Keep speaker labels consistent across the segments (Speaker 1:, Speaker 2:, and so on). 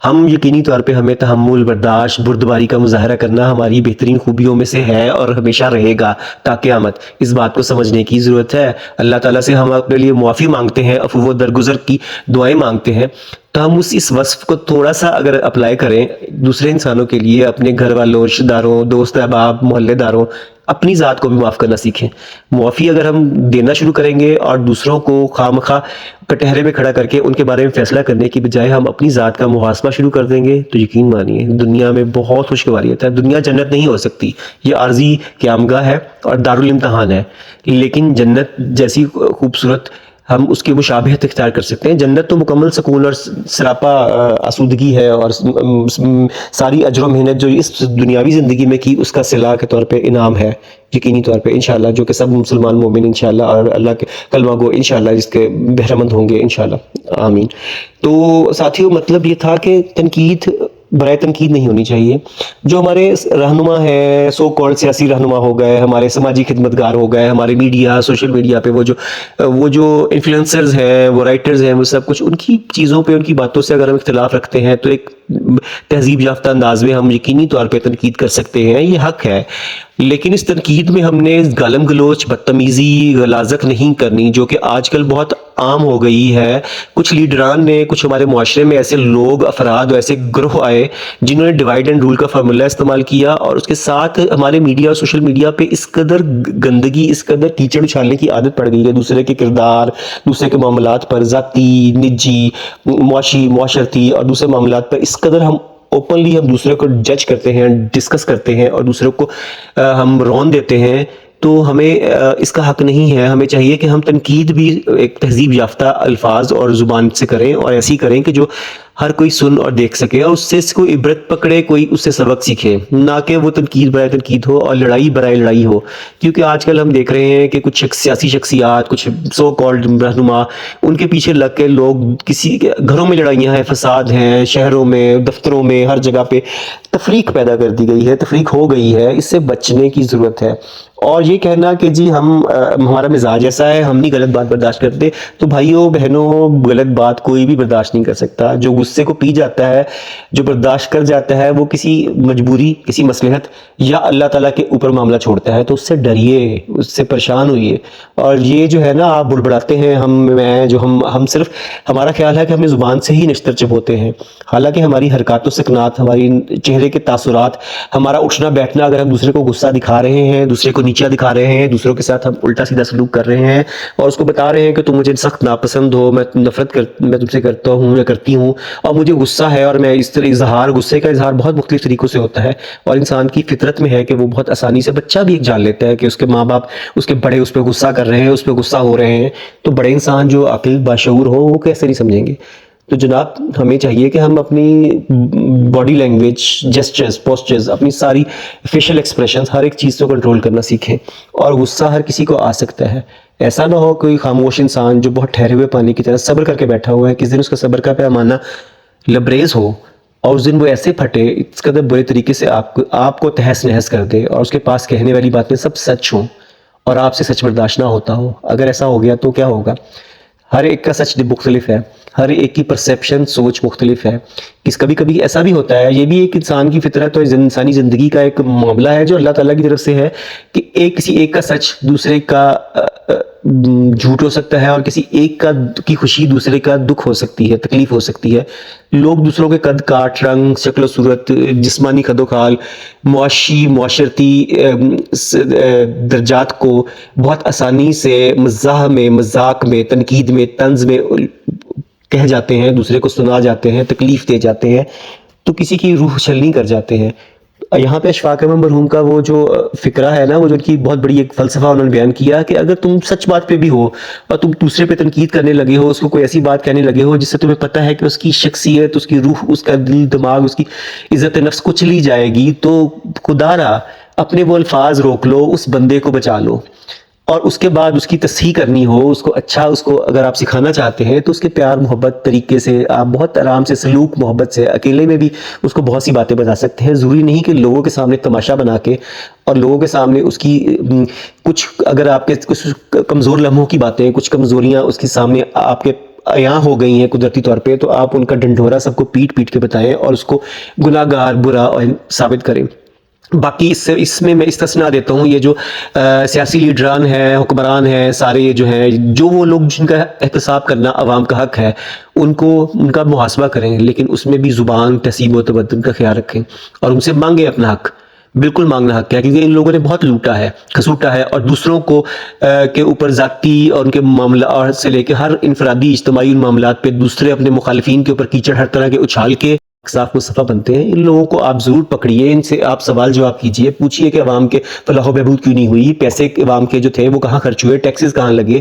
Speaker 1: ہم یقینی طور پہ ہمیں تحمل، برداشت، بردباری کا مظاہرہ کرنا ہماری بہترین خوبیوں میں سے ہے اور ہمیشہ رہے گا تا قیامت۔ اس بات کو سمجھنے کی ضرورت ہے۔ اللہ تعالیٰ سے ہم اپنے لیے معافی مانگتے ہیں، عفو و درگزر کی دعائیں مانگتے ہیں، تو ہم اس وصف کو تھوڑا سا اگر اپلائی کریں دوسرے انسانوں کے لیے، اپنے گھر والوں، رشتہ داروں، دوست احباب، محلے داروں، اپنی ذات کو بھی معاف کرنا سیکھیں۔ معافی اگر ہم دینا شروع کریں گے اور دوسروں کو خواہ کٹہرے میں کھڑا کر کے ان کے بارے میں فیصلہ کرنے کی بجائے ہم اپنی ذات کا محاسبہ شروع کر دیں گے، تو یقین مانیے دنیا میں بہت خوشگواریت ہے۔ دنیا جنت نہیں ہو سکتی، یہ عارضی قیامگاہ ہے اور دارالامتحان ہے، لیکن جنت جیسی خوبصورت ہم اس کی مشابہت اختیار کر سکتے ہیں۔ جنت تو مکمل سکون اور سراپا آسودگی ہے، اور ساری اجر و محنت جو اس دنیاوی زندگی میں کی اس کا صلہ کے طور پہ انعام ہے، یقینی طور پہ انشاءاللہ، جو کہ سب مسلمان مومن انشاءاللہ اور اللہ کے کلمہ گو انشاءاللہ اس کے بہرمند ہوں گے انشاءاللہ، آمین۔ تو ساتھیوں، مطلب یہ تھا کہ تنقید برائے تنقید نہیں ہونی چاہیے۔ جو ہمارے رہنما ہیں، سو کالڈ سیاسی رہنما ہو گئے، ہمارے سماجی خدمتگار ہو گئے، ہمارے میڈیا، سوشل میڈیا پہ وہ جو انفلوئنسرز ہیں، وہ رائٹرز ہیں، وہ سب کچھ ان کی چیزوں پہ، ان کی باتوں سے اگر ہم اختلاف رکھتے ہیں تو ایک تہذیب یافتہ انداز میں ہم یقینی طور پہ تنقید کر سکتے ہیں، یہ حق ہے، لیکن اس تنقید میں ہم نے گالم گلوچ، بدتمیزی، غلاظت نہیں کرنی، جو کہ آج کل بہت عام ہو گئی ہے۔ کچھ لیڈران نے، کچھ ہمارے معاشرے میں ایسے لوگ، افراد، ایسے گروہ آئے جنہوں نے ڈیوائیڈ اینڈ رول کا فارمولہ استعمال کیا، اور اس کے ساتھ ہمارے میڈیا اور سوشل میڈیا پہ اس قدر گندگی، اس قدر کیچڑ اچھالنے کی عادت پڑ گئی ہے دوسرے کے کردار، دوسرے کے معاملات پر، ذاتی، نجی، معاشی، معاشرتی اور دوسرے معاملات پر اس قدر ہم اوپنلی ہم دوسرے کو جج کرتے ہیں، ڈسکس کرتے ہیں اور دوسروں کو ہم رون دیتے ہیں، تو ہمیں اس کا حق نہیں ہے۔ ہمیں چاہیے کہ ہم تنقید بھی ایک تہذیب یافتہ الفاظ اور زبان سے کریں، اور ایسی کریں کہ جو ہر کوئی سن اور دیکھ سکے، اور اس سے کوئی عبرت پکڑے، کوئی اس سے سبق سیکھے، نہ کہ وہ تنقید برائے تنقید ہو اور لڑائی برائے لڑائی ہو۔ کیونکہ آج کل ہم دیکھ رہے ہیں کہ کچھ سیاسی شخصیات، کچھ سو کالڈ رہنما، ان کے پیچھے لگ کے لوگ، کسی گھروں میں لڑائیاں ہیں، فساد ہیں، شہروں میں، دفتروں میں، ہر جگہ پہ تفریق پیدا کر دی گئی ہے، تفریق ہو گئی ہے۔ اس سے بچنے کی ضرورت ہے، اور یہ کہنا کہ جی ہمارا مزاج ایسا ہے، ہم نہیں غلط بات برداشت کرتے، تو بھائیوں بہنوں، غلط بات کوئی بھی برداشت نہیں کر سکتا۔ جو غصے کو پی جاتا ہے، جو برداشت کر جاتا ہے، وہ کسی مجبوری، کسی مصلحت یا اللہ تعالیٰ کے اوپر معاملہ چھوڑتا ہے، تو اس سے ڈریے، اس سے پریشان ہوئیے۔ اور یہ جو ہے نا، آپ بڑبڑاتے ہیں، ہم صرف، ہمارا خیال ہے کہ ہمیں زبان سے ہی نشتر چبوتے ہیں، حالانکہ ہماری حرکات و سکنات، ہماری چہرے کے تاثرات، ہمارا اٹھنا بیٹھنا، اگر ہم دوسرے کو غصہ دکھا رہے ہیں، دوسرے کو نیچا دکھا رہے ہیں، دوسروں کے ساتھ ہم الٹا سیدھا سلوک کر رہے ہیں، اور اس کو بتا رہے ہیں کہ تم مجھے سخت ناپسند ہو، میں تم سے کرتا ہوں یا کرتی ہوں، اور مجھے غصہ ہے، اور میں اس طرح غصے کا اظہار بہت مختلف طریقوں سے ہوتا ہے، اور انسان کی فطرت میں ہے کہ وہ بہت آسانی سے، بچہ بھی ایک جان لیتا ہے کہ اس کے ماں باپ، اس کے بڑے اس پہ غصہ کر رہے ہیں، اس پہ غصہ ہو رہے ہیں، تو بڑے انسان جو عقل باشعور ہو، وہ کیسے نہیں سمجھیں گے؟ تو جناب، ہمیں چاہیے کہ ہم اپنی باڈی لینگویج، جیسچرز، پوسچرز، اپنی ساری فیشل ایکسپریشنز، ہر ایک چیز کو کنٹرول کرنا سیکھیں۔ اور غصہ ہر کسی کو آ سکتا ہے، ایسا نہ ہو کوئی خاموش انسان جو بہت ٹھہرے ہوئے پانی کی طرح صبر کر کے بیٹھا ہوا ہے، کس دن اس کا صبر کا پیمانہ لبریز ہو، اور اس دن وہ ایسے پھٹے، اس قدر برے طریقے سے آپ کو تہس نہس کر دے، اور اس کے پاس کہنے والی باتیں سب سچ ہوں، اور آپ سے سچ برداشت نہ ہوتا ہو۔ اگر ایسا ہو گیا تو کیا ہوگا؟ ہر ایک کا سچ مختلف ہے، ہر ایک کی پرسیپشن، سوچ مختلف ہے۔ کبھی کبھی ایسا بھی ہوتا ہے، یہ بھی ایک انسان کی فطرت اور انسانی زندگی کا ایک معاملہ ہے جو اللہ تعالیٰ کی طرف سے ہے، کہ کسی ایک کا سچ دوسرے کا جھوٹ ہو سکتا ہے، اور کسی ایک کی خوشی دوسرے کا دکھ ہو سکتی ہے، تکلیف ہو سکتی ہے۔ لوگ دوسروں کے قد کاٹ، رنگ، شکل و صورت، جسمانی قد و خال، معاشی، معاشرتی درجات کو بہت آسانی سے مزاح میں، مذاق میں، تنقید میں، طنز میں کہہ جاتے ہیں، دوسرے کو سنا جاتے ہیں، تکلیف دے جاتے ہیں، تو کسی کی روح چھلنی کر جاتے ہیں۔ یہاں پہ اشفاق احمد مرحوم کا وہ جو فقرہ ہے نا، وہ جو ان کی بہت بڑی ایک فلسفہ انہوں نے بیان کیا، کہ اگر تم سچ بات پہ بھی ہو اور تم دوسرے پہ تنقید کرنے لگے ہو، اس کو کوئی ایسی بات کہنے لگے ہو جس سے تمہیں پتہ ہے کہ اس کی شخصیت، اس کی روح، اس کا دل دماغ، اس کی عزت نفس کو چلی جائے گی، تو خدا را اپنے وہ الفاظ روک لو، اس بندے کو بچا لو، اور اس کے بعد اس کی تصحیح کرنی ہو، اس کو اچھا، اس کو اگر آپ سکھانا چاہتے ہیں تو اس کے پیار محبت طریقے سے، آپ بہت آرام سے، سلوک محبت سے، اکیلے میں بھی اس کو بہت سی باتیں بتا سکتے ہیں۔ ضروری نہیں کہ لوگوں کے سامنے تماشا بنا کے اور لوگوں کے سامنے اس کی کچھ، اگر آپ کے کچھ کمزور لمحوں کی باتیں، کچھ کمزوریاں اس کے سامنے آپ کے عیاں ہو گئی ہیں قدرتی طور پہ، تو آپ ان کا ڈنڈورا سب کو پیٹ پیٹ کے بتائیں اور اس کو گناہ گار برا اور ثابت کریں۔ باقی اس میں میں استثناء دیتا ہوں، یہ جو سیاسی لیڈران ہیں، حکمران ہیں، سارے یہ جو ہیں، جو وہ لوگ جن کا احتساب کرنا عوام کا حق ہے، ان کا محاسبہ کریں، لیکن اس میں بھی زبان، تہذیب و تمدن کا خیال رکھیں اور ان سے مانگیں اپنا حق۔ بالکل مانگنا حق ہے، کیونکہ ان لوگوں نے بہت لوٹا ہے، کھسوٹا ہے، اور دوسروں کو کے اوپر ذاتی اور ان کے معاملات سے لے کے ہر انفرادی اجتماعی معاملات پہ دوسرے اپنے مخالفین کے اوپر کیچڑ ہر طرح کے اچھال کے صاف مصطفیٰ بنتے ہیں۔ ان لوگوں کو آپ ضرور پکڑیے، ان سے آپ سوال جواب کیجئے، پوچھئے کہ عوام کے فلاح و بہبود کیوں نہیں ہوئی، پیسے عوام کے جو تھے وہ کہاں خرچ ہوئے، ٹیکسز کہاں لگے،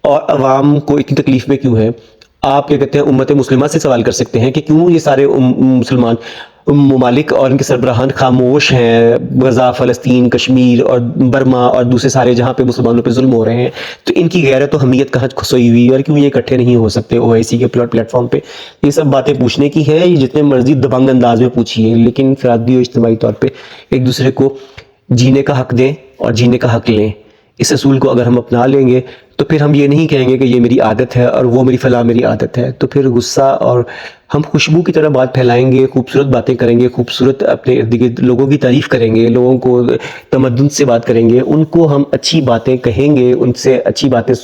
Speaker 1: اور عوام کو اتنی تکلیف میں کیوں ہے۔ آپ کیا کہتے ہیں امت مسلمہ سے سوال کر سکتے ہیں کہ کیوں یہ سارے مسلمان ممالک اور ان کے سربراہان خاموش ہیں، غزہ، فلسطین، کشمیر اور برما اور دوسرے سارے جہاں پہ مسلمانوں پہ ظلم ہو رہے ہیں، تو ان کی غیرت و حمیت کہاں کھسوئی ہوئی، اور کیوں یہ اکٹھے نہیں ہو سکتے OIC کے پلیٹ فارم پہ۔ یہ سب باتیں پوچھنے کی ہیں، یہ جتنے مرضی دبنگ انداز میں پوچھیے، لیکن انفرادی و اجتماعی طور پہ ایک دوسرے کو جینے کا حق دیں اور جینے کا حق لیں۔ اس اصول کو اگر ہم اپنا لیں گے تو پھر ہم یہ نہیں کہیں گے کہ یہ میری عادت ہے اور وہ میری فلاں میری عادت ہے، تو پھر غصہ، اور ہم خوشبو کی طرح بات پھیلائیں گے، خوبصورت باتیں کریں گے، خوبصورت اپنے ارد گرد لوگوں کی تعریف کریں گے، لوگوں کو تمدن سے بات کریں گے، ان کو ہم اچھی باتیں کہیں گے، ان سے اچھی باتیں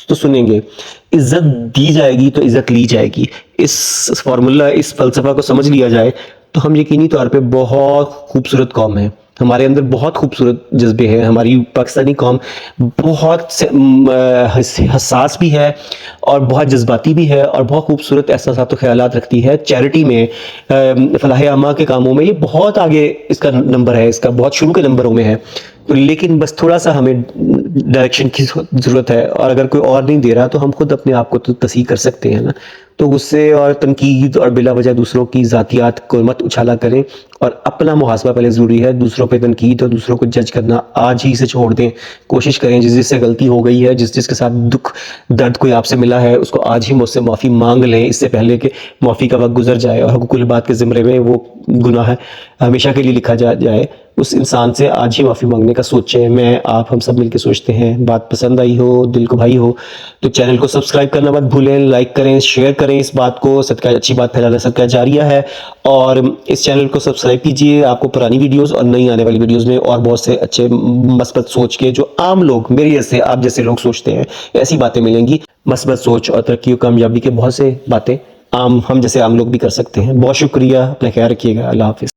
Speaker 1: تو سنیں گے، عزت دی جائے گی تو عزت لی جائے گی۔ اس فارمولہ، اس فلسفہ کو سمجھ لیا جائے تو ہم یقینی طور پہ بہت خوبصورت قوم ہیں، ہمارے اندر بہت خوبصورت جذبے ہیں، ہماری پاکستانی قوم بہت حساس بھی ہے اور بہت جذباتی بھی ہے اور بہت خوبصورت احساسات و خیالات رکھتی ہے۔ چیریٹی میں، فلاح عامہ کے کاموں میں یہ بہت آگے اس کا نمبر ہے، اس کا بہت شروع کے نمبروں میں ہے، لیکن بس تھوڑا سا ہمیں ڈائریکشن کی ضرورت ہے، اور اگر کوئی اور نہیں دے رہا تو ہم خود اپنے آپ کو تو تصحیح کر سکتے ہیں نا۔ تو غصے اور تنقید اور بلا وجہ دوسروں کی ذاتیات کو مت اچھالا کریں، اور اپنا محاسبہ پہلے ضروری ہے۔ دوسروں پہ تنقید اور دوسروں کو جج کرنا آج ہی سے چھوڑ دیں، کوشش کریں جس سے غلطی ہو گئی ہے، جس کے ساتھ دکھ درد کوئی آپ سے ملا ہے، اس کو آج ہی مجھ سے معافی مانگ لیں، اس سے پہلے کہ معافی کا وقت گزر جائے اور حقوق العباد کے زمرے میں وہ گناہ ہمیشہ کے لیے لکھا جائے۔ اس انسان سے آج ہی معافی مانگنے کا سوچیں۔ میں آپ ہم سب مل کے سوچتے ہیں، بات پسند آئی ہو، دل کو بھائی ہو تو چینل کو سبسکرائب کرنا مت بھولیں، لائک کریں، شیئر کریں اس بات کو، صدقہ اچھی بات پھیلانا صدقہ جاریہ ہے۔ اور اس چینل کو سبسکرائب کیجئے، آپ کو پرانی ویڈیوز اور نئی آنے والی ویڈیوز میں اور بہت سے اچھے مثبت سوچ کے، جو عام لوگ میرے جیسے آپ جیسے لوگ سوچتے ہیں، ایسی باتیں ملیں گی۔ مثبت سوچ اور ترقی و کامیابی کے بہت سے باتیں ہم جیسے عام لوگ بھی کر سکتے ہیں۔ بہت شکریہ، اپنا خیال رکھیے گا، اللہ حافظ۔